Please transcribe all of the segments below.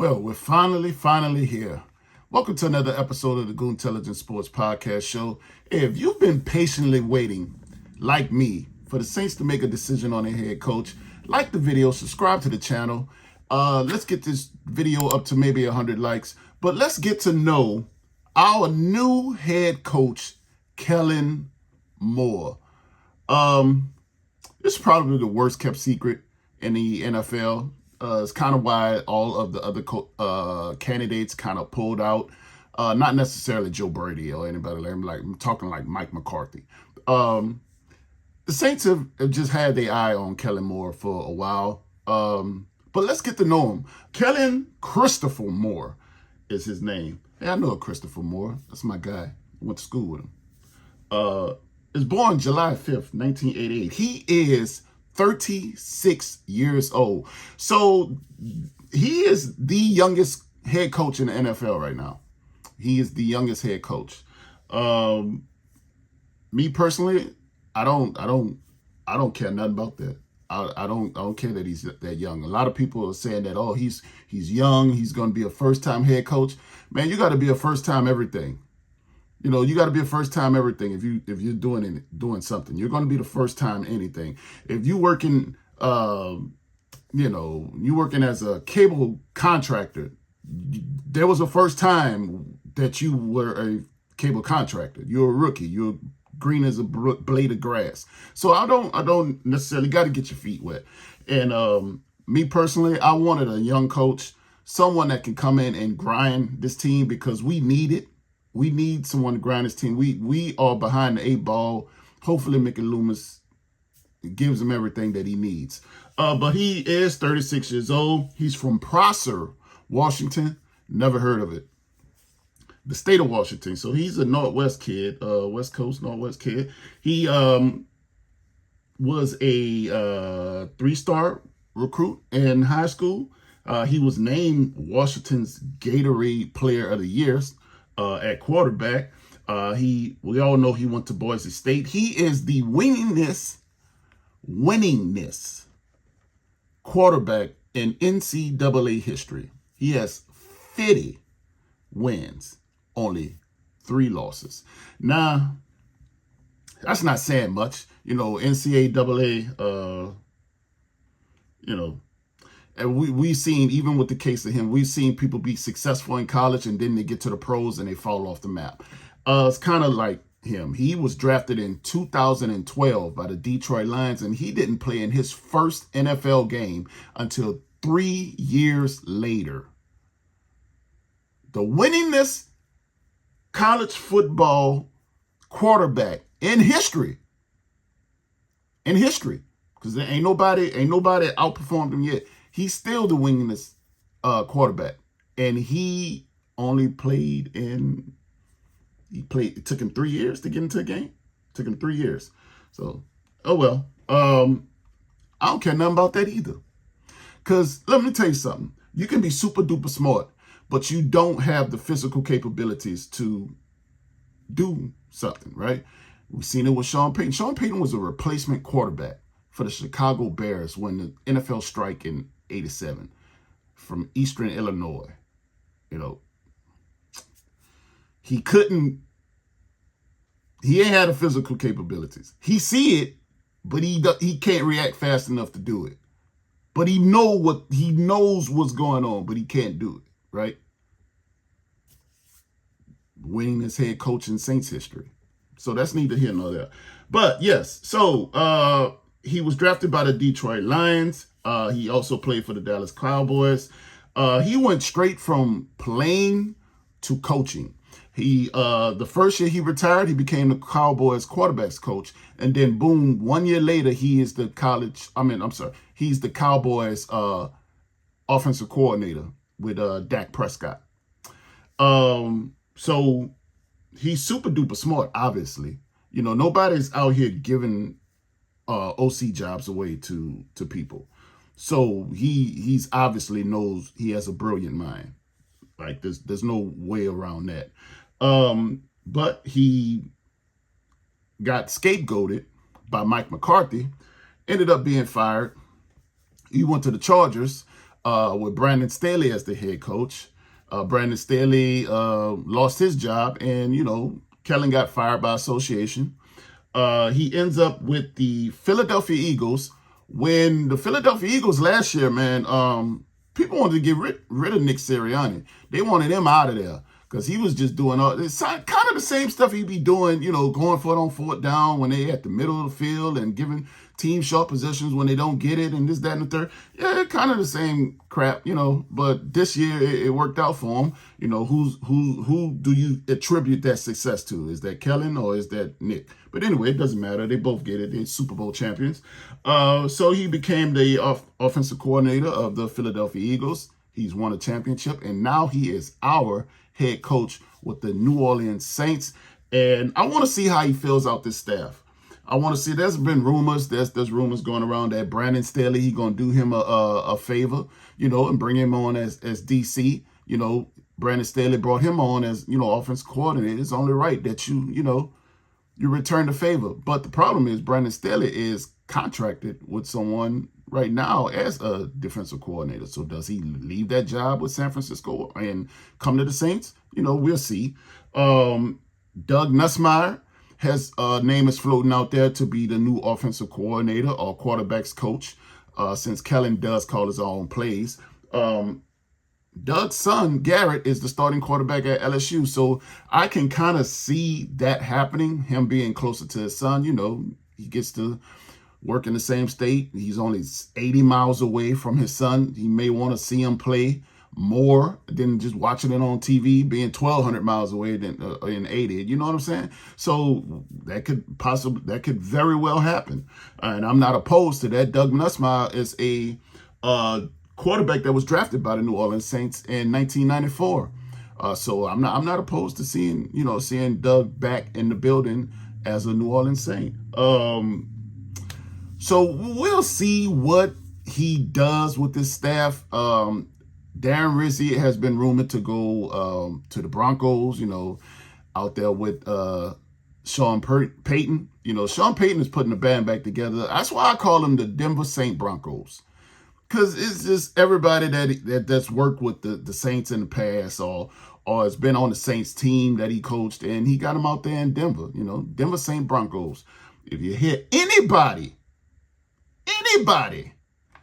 Well, we're finally here. Welcome to another episode of the Goon Intelligence Sports Podcast Show. If you've been patiently waiting, like me, for the Saints to make a decision on their head coach, like the video, subscribe to the channel. Let's get this video up to maybe 100 likes. But let's get to know our new head coach, Kellen Moore. This is probably the worst kept secret in the NFL. It's kind of why all of the other candidates kind of pulled out. Not necessarily Joe Brady or anybody. I'm talking like Mike McCarthy. The Saints have just had their eye on Kellen Moore for a while. But let's get to know him. Kellen Christopher Moore is his name. Hey, I know a Christopher Moore. That's my guy. I went to school with him. Was born July 5th, 1988. He is 36 years old. So he is the youngest head coach in the NFL right now. He is the youngest head coach. Me personally, I don't care nothing about that. I don't care that he's that young. A lot of people are saying that, oh, he's young, he's going to be a first-time head coach. Man, you got to be a first-time everything. You know, you got to be a first-time everything if you're doing something. You're going to be the first time anything. If you working, you working as a cable contractor, there was a first time that you were a cable contractor. You're a rookie. You're green as a blade of grass. So I don't necessarily got to get your feet wet. And me personally, I wanted a young coach, someone that can come in and grind this team because we need it. We need someone to grind this team. We are behind the 8 ball. Hopefully Mickey Loomis gives him everything that he needs. But he is 36 years old. He's from Prosser, Washington. Never heard of it. The state of Washington. So he's a Northwest kid, West Coast, Northwest kid. He was a 3-star recruit in high school. He was named Washington's Gatorade Player of the Year. At quarterback. We all know he went to Boise State. He is the winningest quarterback in NCAA history. He has 50 wins, only 3 losses. Now, that's not saying much. You know, NCAA, and we've seen, even with the case of him, we've seen people be successful in college and then they get to the pros and they fall off the map. It's kind of like him. He was drafted in 2012 by the Detroit Lions, and he didn't play in his first NFL game until 3 years later. The winningest college football quarterback in history. Because there ain't nobody outperformed him yet. He's still the winningest quarterback, and he only played it took him 3 years to get into a game. It took him 3 years. So, oh well. I don't care nothing about that either. Because let me tell you something. You can be super duper smart, but you don't have the physical capabilities to do something, right? We've seen it with Sean Payton. Sean Payton was a replacement quarterback for the Chicago Bears when the NFL strike in 87 from Eastern Illinois. You know, he ain't had the physical capabilities. He see it, but he can't react fast enough to do it. But he knows what's going on, but he can't do it, right? Winning his head coach in Saints history. So that's neither here nor there. But yes, so he was drafted by the Detroit Lions. He also played for the Dallas Cowboys. He went straight from playing to coaching. The first year he retired, he became the Cowboys quarterbacks coach. And then boom, 1 year later, he's the Cowboys offensive coordinator with Dak Prescott. So he's super duper smart, obviously. You know, nobody's out here giving OC jobs away to people. So he's obviously knows he has a brilliant mind. Like there's no way around that. But he got scapegoated by Mike McCarthy, ended up being fired. He went to the Chargers. with Brandon Staley as the head coach. Brandon Staley lost his job, and Kellen got fired by association. He ends up with the Philadelphia Eagles. When the Philadelphia Eagles last year, man, people wanted to get rid of Nick Sirianni. They wanted him out of there because he was just doing it's kind of the same stuff he'd be doing, going for it on fourth down when they at the middle of the field and giving teams short possessions when they don't get it and this, that, and the third. Yeah, kind of the same crap, but this year it worked out for him. Who do you attribute that success to? Is that Kellen or is that Nick? But anyway, it doesn't matter. They both get it. They're Super Bowl champions. So he became the offensive coordinator of the Philadelphia Eagles. He's won a championship, and now he is our head coach with the New Orleans Saints. And I want to see how he fills out this staff. I want to see. There's been rumors. There's rumors going around that Brandon Staley, he gonna do him a favor, and bring him on as DC. Brandon Staley brought him on as offensive coordinator. It's only right that you return the favor. But the problem is Brandon Staley is contracted with someone right now as a defensive coordinator. So does he leave that job with San Francisco and come to the Saints? We'll see. Doug Nussmeier has name is floating out there to be the new offensive coordinator or quarterbacks coach, since Kellen does call his own plays. Doug's son, Garrett, is the starting quarterback at LSU. So I can kind of see that happening, him being closer to his son. He gets to work in the same state. He's only 80 miles away from his son. He may want to see him play more than just watching it on TV, being 1,200 miles away than in 80. You know what I'm saying? So that could very well happen. And I'm not opposed to that. Doug Nussmeier is a quarterback that was drafted by the New Orleans Saints in 1994. So I'm not opposed to seeing Doug back in the building as a New Orleans Saint. So we'll see what he does with this staff. Darren Rizzi has been rumored to go to the Broncos, out there with Sean Payton. Sean Payton is putting the band back together. That's why I call them the Denver Saint Broncos. Because it's just everybody that's worked with the Saints in the past or has been on the Saints team that he coached, and he got them out there in Denver, Denver Saint Broncos. If you hear anybody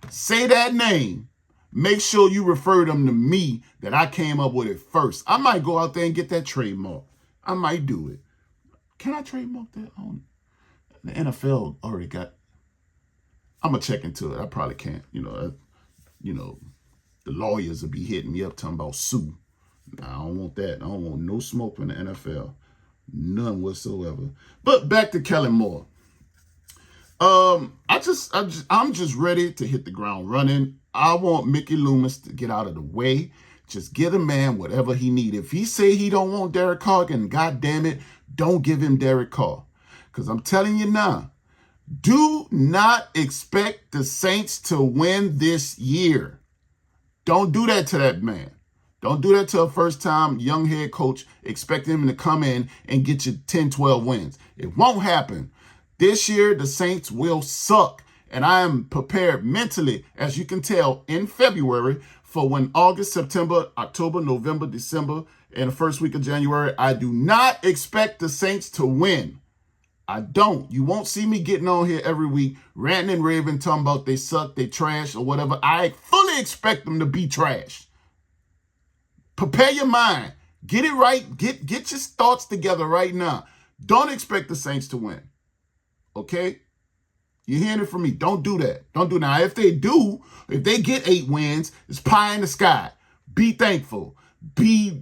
say that name, make sure you refer them to me, that I came up with it first. I might go out there and get that trademark. I might do it. Can I trademark that? The NFL already got. I'm going to check into it. I probably can't. The lawyers will be hitting me up talking about sue. I don't want that. I don't want no smoke from the NFL. None whatsoever. But back to Kellen Moore. I'm just ready to hit the ground running. I want Mickey Loomis to get out of the way. Just get a man whatever he needs. If he say he don't want Derek Carr, then God damn it, don't give him Derek Carr. Because I'm telling you now, do not expect the Saints to win this year. Don't do that to that man. Don't do that to a first-time young head coach, expecting him to come in and get you 10, 12 wins. It won't happen. This year, the Saints will suck. And I am prepared mentally, as you can tell, in February for when August, September, October, November, December, and the first week of January, I do not expect the Saints to win. I don't. You won't see me getting on here every week, ranting and raving, talking about they suck, they trash, or whatever. I fully expect them to be trash. Prepare your mind. Get it right. Get your thoughts together right now. Don't expect the Saints to win. Okay? You're hearing it from me. Don't do that. Don't do that. Now, if they do, if they get 8 wins, it's pie in the sky. Be thankful. Be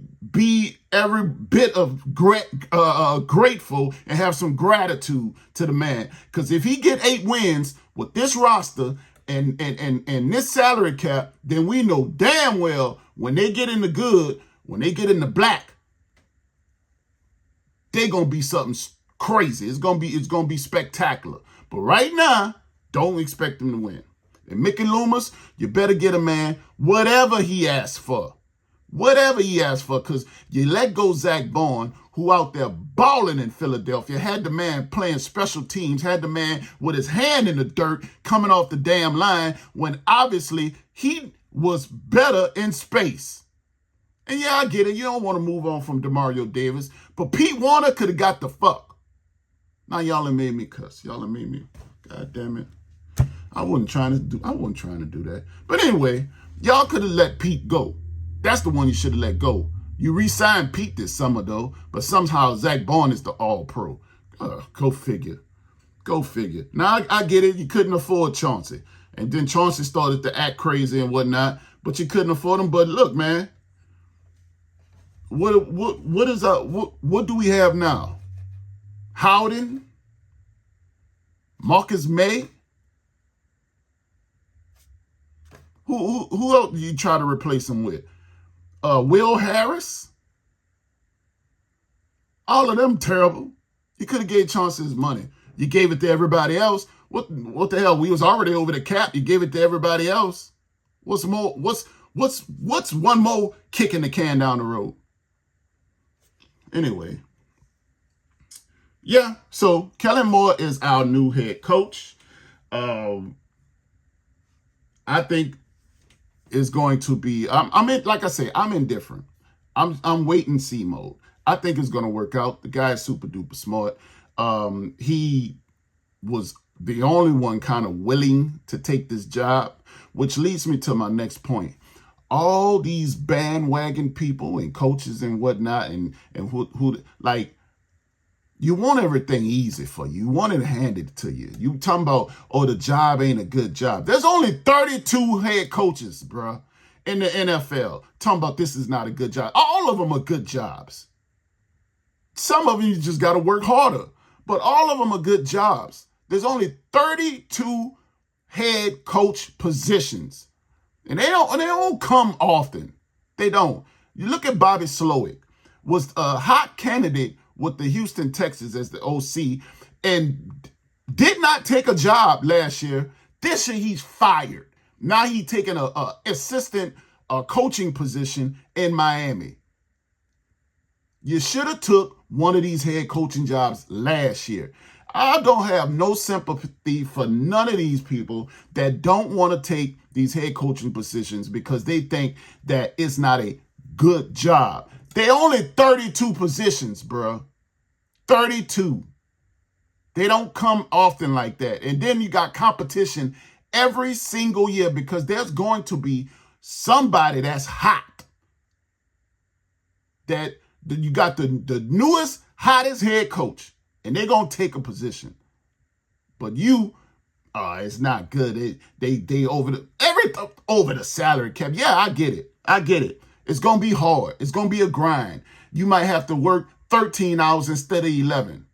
every bit of grateful and have some gratitude to the man. Because if he get 8 wins with this roster and this salary cap, then we know damn well when they get in the good, when they get in the black, they're gonna be something crazy. It's gonna be spectacular. But right now, don't expect them to win. And Mickey Loomis, you better get a man whatever he asks for. Whatever he asks for, because you let go Zach Bourne, who out there balling in Philadelphia, had the man playing special teams, had the man with his hand in the dirt coming off the damn line when obviously he was better in space. And yeah, I get it. You don't want to move on from DeMario Davis, but Pete Warner could have got the fuck. Now y'all have made me cuss. Y'all have made me. God damn it. I wasn't trying to do that. But anyway, y'all could have let Pete go. That's the one you should have let go. You re-signed Pete this summer though, but somehow Zach Bond is the all-pro. Go figure. Go figure. Now I get it. You couldn't afford Chauncey, and then Chauncey started to act crazy and whatnot. But you couldn't afford him. But look, man, what do we have now? Howden, Marcus May. Who else do you try to replace him with? Will Harris. All of them terrible. You could have gave Chauncey his money. You gave it to everybody else. What the hell? We was already over the cap. You gave it to everybody else. What's more? What's one more kicking the can down the road? Anyway, yeah. So Kellen Moore is our new head coach. I think it's going to be. I'm in. Like I say, I'm indifferent. I'm wait and see mode. I think it's going to work out. The guy is super duper smart. He was the only one kind of willing to take this job, which leads me to my next point. All these bandwagon people and coaches and whatnot, and who like, you want everything easy for you. You want it handed to you. You talking about, oh, the job ain't a good job. There's only 32 head coaches, bruh, in the NFL. Talking about this is not a good job. All of them are good jobs. Some of you just got to work harder, but all of them are good jobs. There's only 32 head coach positions, and they don't come often. They don't. You look at Bobby Slowick, was a hot candidate with the Houston Texans as the OC, and did not take a job last year. This year he's fired. Now he's taking a assistant coaching position in Miami. You should have took one of these head coaching jobs last year. I don't have no sympathy for none of these people that don't want to take these head coaching positions because they think that it's not a good job. They only 32 positions, bro. 32. They don't come often like that. And then you got competition every single year because there's going to be somebody that's hot. That you got the newest, hottest head coach, and they're going to take a position. But it's not good. They over the salary cap. Yeah, I get it. It's going to be hard. It's going to be a grind. You might have to work 13 hours instead of 11.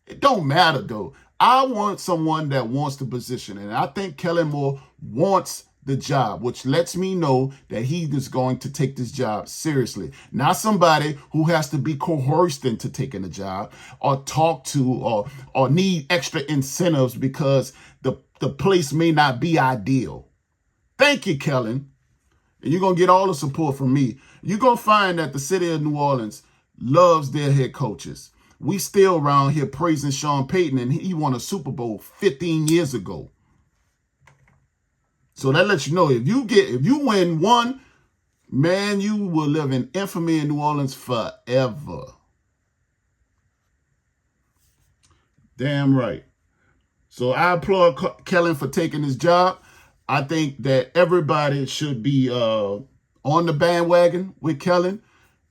It don't matter, though. I want someone that wants the position, and I think Kellen Moore wants the job, which lets me know that he is going to take this job seriously. Not somebody who has to be coerced into taking the job or talk to or need extra incentives because the place may not be ideal. Thank you, Kellen. And you're going to get all the support from me. You're going to find that the city of New Orleans loves their head coaches. We still around here praising Sean Payton, and he won a Super Bowl 15 years ago. So that lets you know if you win one, man, you will live in infamy in New Orleans forever. Damn right. So I applaud Kellen for taking his job. I think that everybody should be on the bandwagon with Kellen.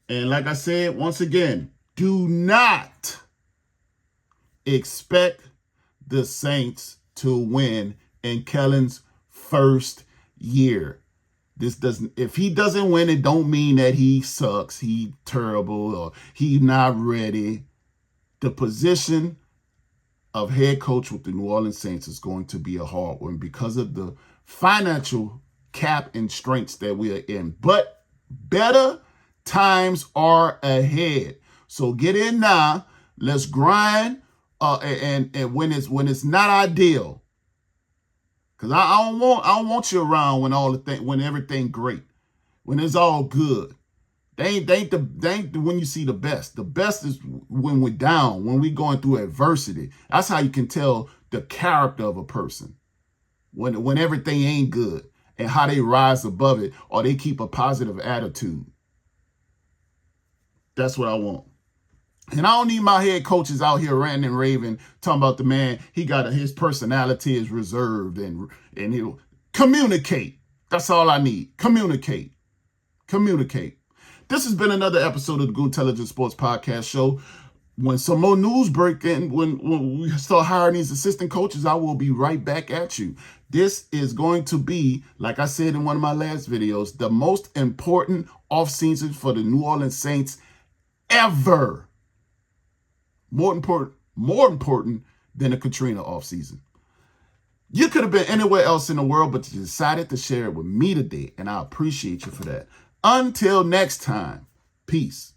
And like I said, once again, do not expect the Saints to win in Kellen's first year. If he doesn't win, it don't mean that he sucks, he terrible, or he not ready. The position of head coach with the New Orleans Saints is going to be a hard one because of the financial cap and strengths that we are in. But better times are ahead. So get in now. Let's grind. And when it's not ideal, because I don't want you around when everything great, when it's all good. They ain't when you see the best. The best is when we're down, when we're going through adversity. That's how you can tell the character of a person. When everything ain't good. and how they rise above it, or they keep a positive attitude. That's what I want. And I don't need my head coaches out here ranting and raving, talking about the man, his personality is reserved and he'll communicate. That's all I need. Communicate. Communicate. This has been another episode of the Good Intelligence Sports Podcast Show. When some more news break in, when we start hiring these assistant coaches, I will be right back at you. This is going to be, like I said in one of my last videos, the most important offseason for the New Orleans Saints ever. More important than the Katrina offseason. You could have been anywhere else in the world, but you decided to share it with me today, and I appreciate you for that. Until next time, peace.